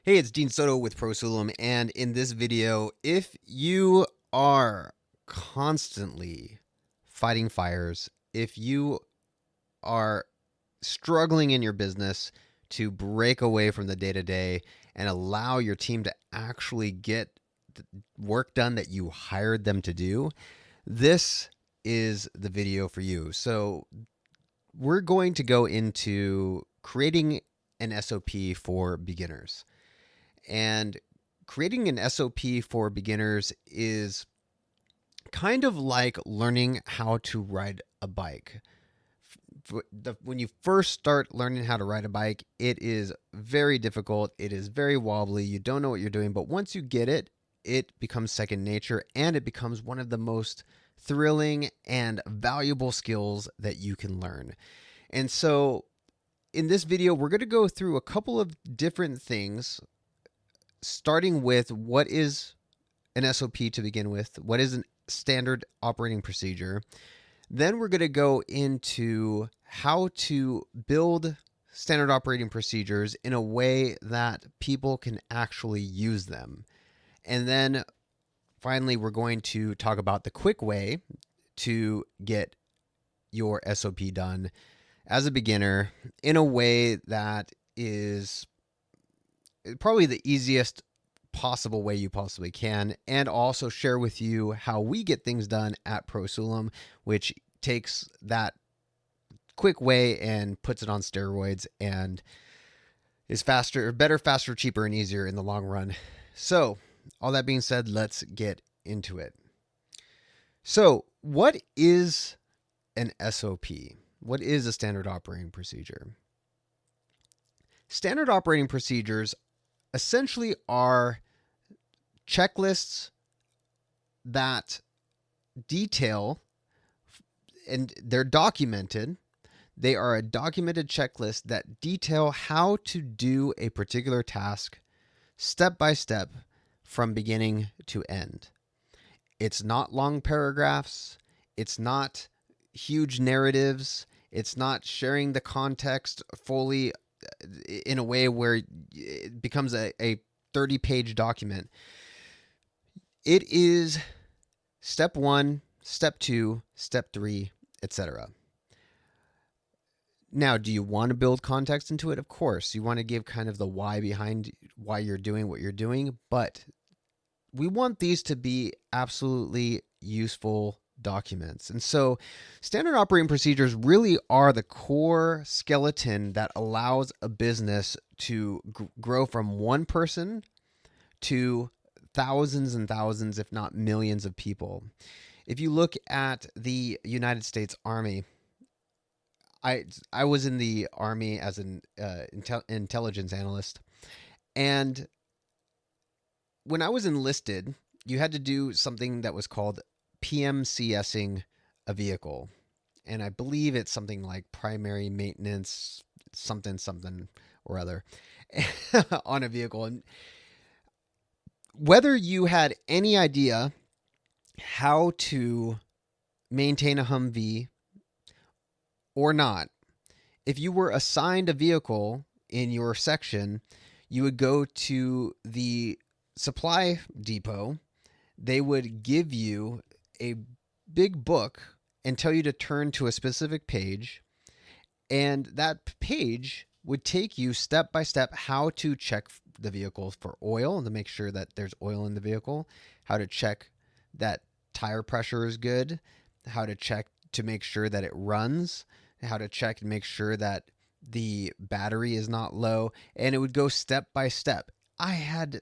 Hey, it's Dean Soto with ProSulum, and in this video, if you are constantly fighting fires, if you are struggling in your business to break away from the day-to-day and allow your team to actually get the work done that you hired them to do, this is the video for you. So we're going to go into creating an SOP for beginners. And creating an SOP for beginners is kind of like learning how to ride a bike. When you first start learning how to ride a bike, it is very difficult. It is very wobbly. You don't know what you're doing. But once you get it, it becomes second nature and it becomes one of the most thrilling and valuable skills that you can learn. And so in this video, we're going to go through a couple of different things, starting with what is an SOP to begin with, what is a standard operating procedure. Then we're going to go into how to build standard operating procedures in a way that people can actually use them. And then finally, we're going to talk about the quick way to get your SOP done as a beginner in a way that is probably the easiest possible way you possibly can, and also share with you how we get things done at ProSulum, which takes that quick way and puts it on steroids and is faster, better, faster, cheaper, and easier in the long run. So all that being said, let's get into it. So what is an SOP? What is a standard operating procedure? Standard operating procedures essentially are checklists that detail, and they're documented. They are a documented checklist that detail how to do a particular task step by step from beginning to end. It's not long paragraphs. It's not huge narratives. It's not sharing the context fully in a way where it becomes a 30-page document. It is step 1, step 2, step 3, etc. Now, do you want to build context into it? Of course. You want to give kind of the why behind why you're doing what you're doing, but we want these to be absolutely useful documents. And so standard operating procedures really are the core skeleton that allows a business to grow from one person to thousands and thousands, if not millions of people. If you look at the United States Army, I was in the Army as an intelligence analyst, and when I was enlisted, you had to do something that was called PMCSing a vehicle. And I believe it's something like primary maintenance, something or other on a vehicle. And whether you had any idea how to maintain a Humvee or not, if you were assigned a vehicle in your section, you would go to the supply depot. They would give you a big book and tell you to turn to a specific page, and that page would take you step by step how to check the vehicle for oil and to make sure that there's oil in the vehicle, how to check that tire pressure is good, how to check to make sure that it runs, how to check and make sure that the battery is not low, and it would go step by step. I had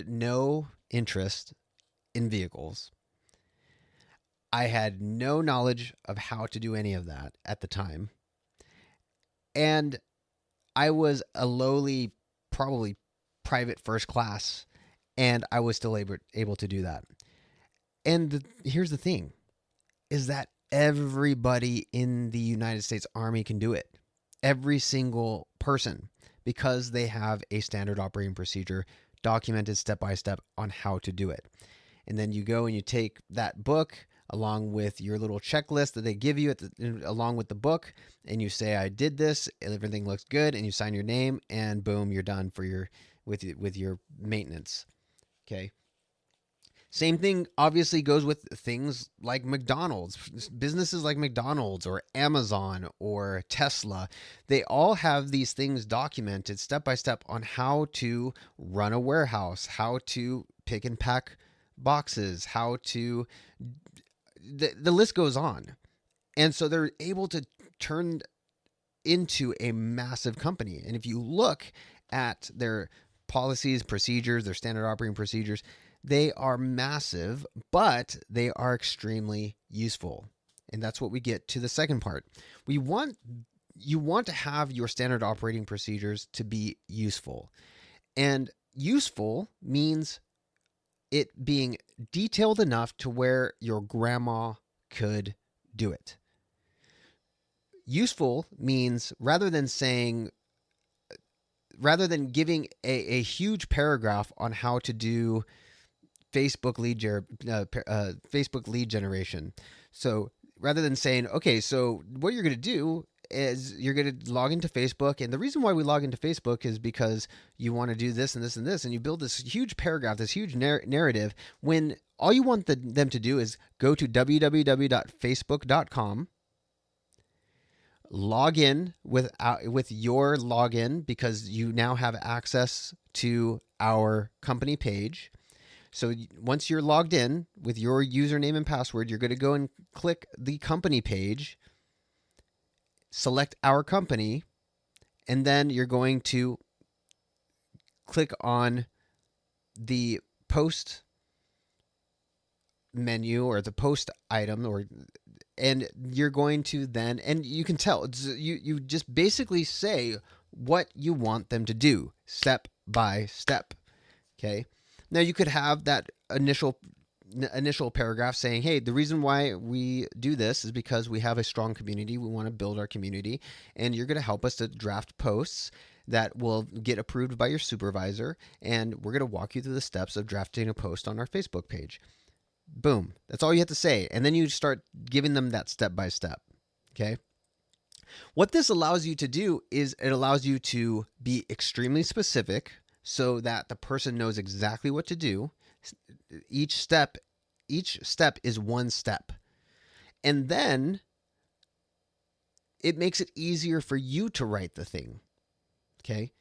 no interest in vehicles. I had no knowledge of how to do any of that at the time. And I was a lowly, probably private first class, and I was still able to do that. And here's the thing, is that everybody in the United States Army can do it. Every single person, because they have a standard operating procedure documented step by step on how to do it. And then you go and you take that book along with your little checklist that they give you along with the book, and you say, I did this, everything looks good, and you sign your name, and boom, you're done for with your maintenance. Okay. Same thing obviously goes with things like McDonald's. Businesses like McDonald's or Amazon or Tesla, they all have these things documented step by step on how to run a warehouse, how to pick and pack boxes, how to, the list goes on. And so they're able to turn into a massive company. And if you look at their policies, procedures, their standard operating procedures, they are massive, but they are extremely useful. And that's what we get to the second part. You want to have your standard operating procedures to be useful. And useful means it being detailed enough to where your grandma could do it. Useful means rather than giving a huge paragraph on how to do Facebook lead generation. So rather than saying, okay, so what you're going to do is you're going to log into Facebook. And the reason why we log into Facebook is because you want to do this and this and this. And you build this huge paragraph, this huge narrative, when all you want them to do is go to www.facebook.com, log in with your login, because you now have access to our company page. So once you're logged in with your username and password, you're going to go and click the company page, select our company, and then you're going to click on the post menu or the post item, and you're going to then, and you can tell, you just basically say what you want them to do step by step. Okay. Now you could have that initial paragraph saying, hey, the reason why we do this is because we have a strong community. We want to build our community, and you're going to help us to draft posts that will get approved by your supervisor, and we're going to walk you through the steps of drafting a post on our Facebook page. Boom. That's all you have to say. And then you start giving them that step by step. Okay. What this allows you to do is it allows you to be extremely specific so that the person knows exactly what to do. Each step is one step. And then it makes it easier for you to write the thing. Okay.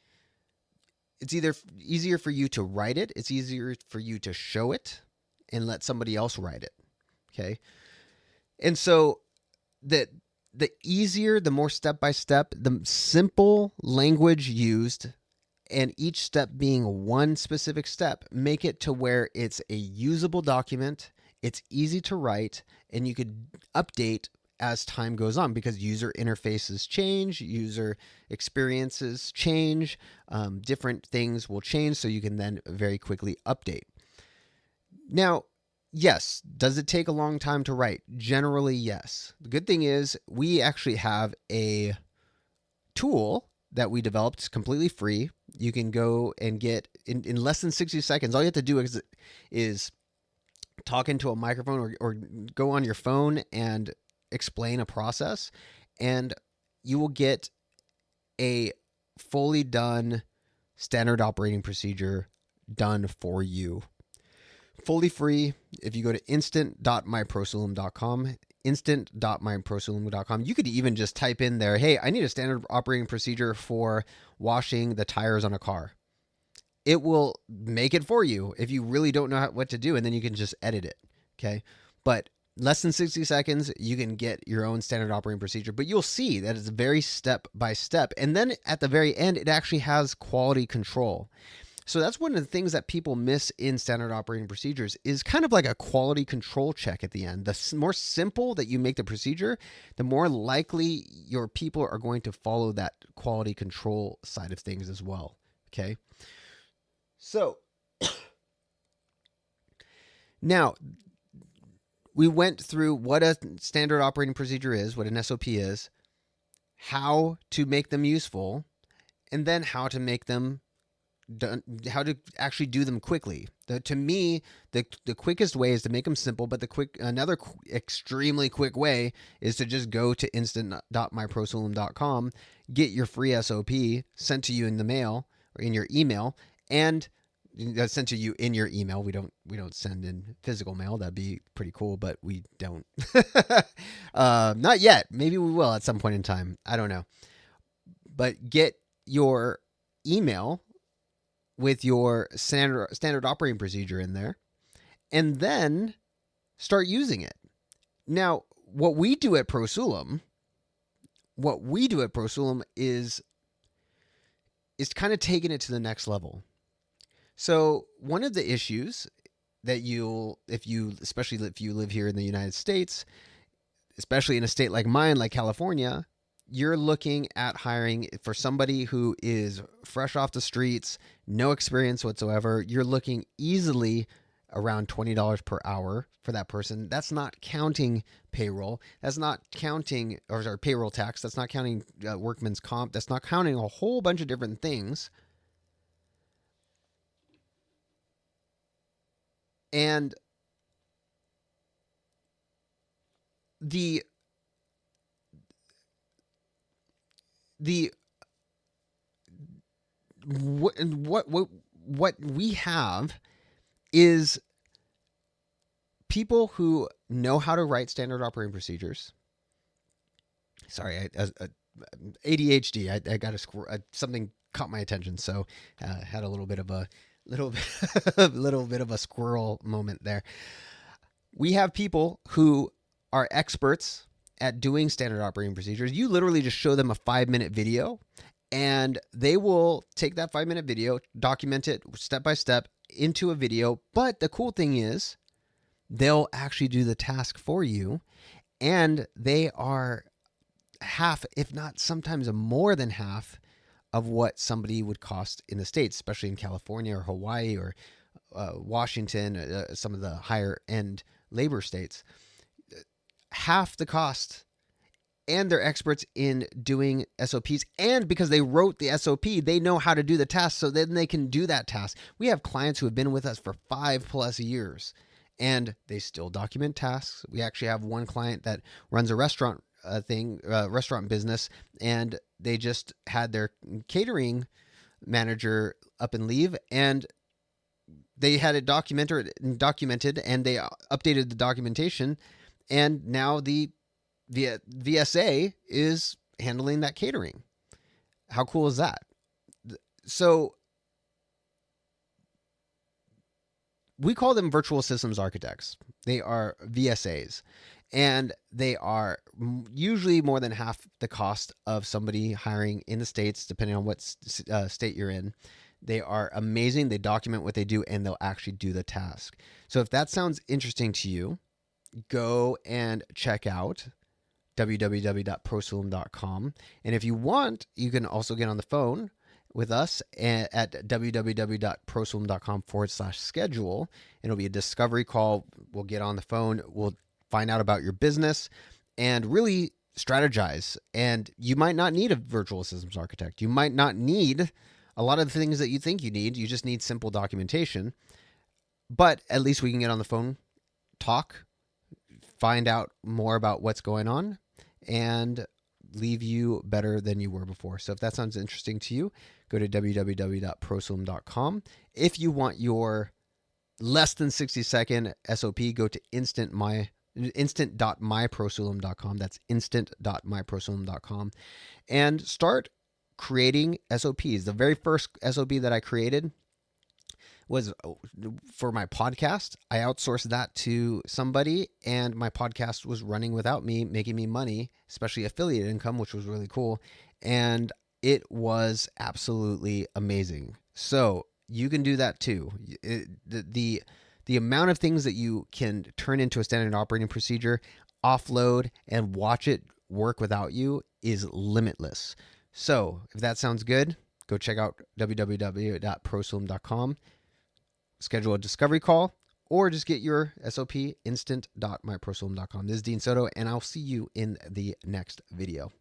It's either easier for you to write it. It's easier for you to show it and let somebody else write it. Okay. And so the easier, the more step by step, the simple language used, and each step being one specific step, make it to where it's a usable document, it's easy to write, and you could update as time goes on because user interfaces change, user experiences change, different things will change, so you can then very quickly update. Now, yes, does it take a long time to write? Generally, yes. The good thing is we actually have a tool that we developed. It's completely free. You can go and get in less than 60 seconds. All you have to do is talk into a microphone or go on your phone and explain a process, and you will get a fully done standard operating procedure done for you. Fully free. If you go to instant.myprosulum.com, instant.myprosulum.com, you could even just type in there, hey, I need a standard operating procedure for washing the tires on a car. It will make it for you if you really don't know what to do, and then you can just edit it. Okay. But less than 60 seconds, you can get your own standard operating procedure, but you'll see that it's very step by step. And then at the very end, it actually has quality control. So that's one of the things that people miss in standard operating procedures is kind of like a quality control check at the end. The more simple that you make the procedure, the more likely your people are going to follow that quality control side of things as well. Okay. So now we went through what a standard operating procedure is, what an SOP is, how to make them useful, and then how to make them how to actually do them quickly. To me, the quickest way is to make them simple, but another extremely quick way is to just go to instant.myprosulum.com, get your free SOP sent to you in the mail or in your email, and sent to you in your email. We don't send in physical mail. That'd be pretty cool, but we don't. Not yet. Maybe we will at some point in time. I don't know. But get your email with your standard operating procedure in there, and then start using it. Now, what we do at ProSulum is kind of taking it to the next level. So one of the issues that especially if you live here in the United States, especially in a state like mine, like California, you're looking at hiring for somebody who is fresh off the streets, no experience whatsoever. You're looking easily around $20 per hour for that person. That's not counting payroll. That's not counting, payroll tax. That's not counting workman's comp. That's not counting a whole bunch of different things. And what we have is people who know how to write standard operating procedures. Sorry, ADHD. I got something caught my attention, so had a little bit of a squirrel moment there. We have people who are experts at doing standard operating procedures. You literally just show them a 5-minute video, and they will take that 5-minute video, document it step by step into a video. But the cool thing is they'll actually do the task for you, and they are half, if not sometimes more than half, of what somebody would cost in the States, especially in California or Hawaii or Washington, some of the higher end labor states. Half the cost, and they're experts in doing SOPs. And because they wrote the SOP, they know how to do the task, so then they can do that task. We have clients who have been with us for 5+ years, and they still document tasks. We actually have one client that runs a restaurant restaurant business, and they just had their catering manager up and leave, and they had it documented, and they updated the documentation, and now the VSA is handling that catering. How cool is that? So we call them virtual systems architects. They are VSAs, and they are usually more than half the cost of somebody hiring in the States, depending on what state you're in. They are amazing. They document what they do, and they'll actually do the task. So if that sounds interesting to you, go and check out www.prosulum.com. And if you want, you can also get on the phone with us at www.prosulum.com/schedule. It'll be a discovery call. We'll get on the phone. We'll find out about your business and really strategize. And you might not need a virtual systems architect. You might not need a lot of the things that you think you need. You just need simple documentation. But at least we can get on the phone, talk, find out more about what's going on, and leave you better than you were before. So if that sounds interesting to you, go to www.prosulum.com. If you want your less than 60-second SOP, go to instant.myprosulum.com. That's instant.myprosulum.com, and start creating SOPs. The very first SOP that I created was for my podcast. I outsourced that to somebody, and my podcast was running without me, making me money, especially affiliate income, which was really cool. And it was absolutely amazing. So you can do that too. The amount of things that you can turn into a standard operating procedure, offload, and watch it work without you is limitless. So if that sounds good, go check out www.prosulum.com. Schedule a discovery call, or just get your SOP instant.myprosulum.com. This is Dean Soto, and I'll see you in the next video.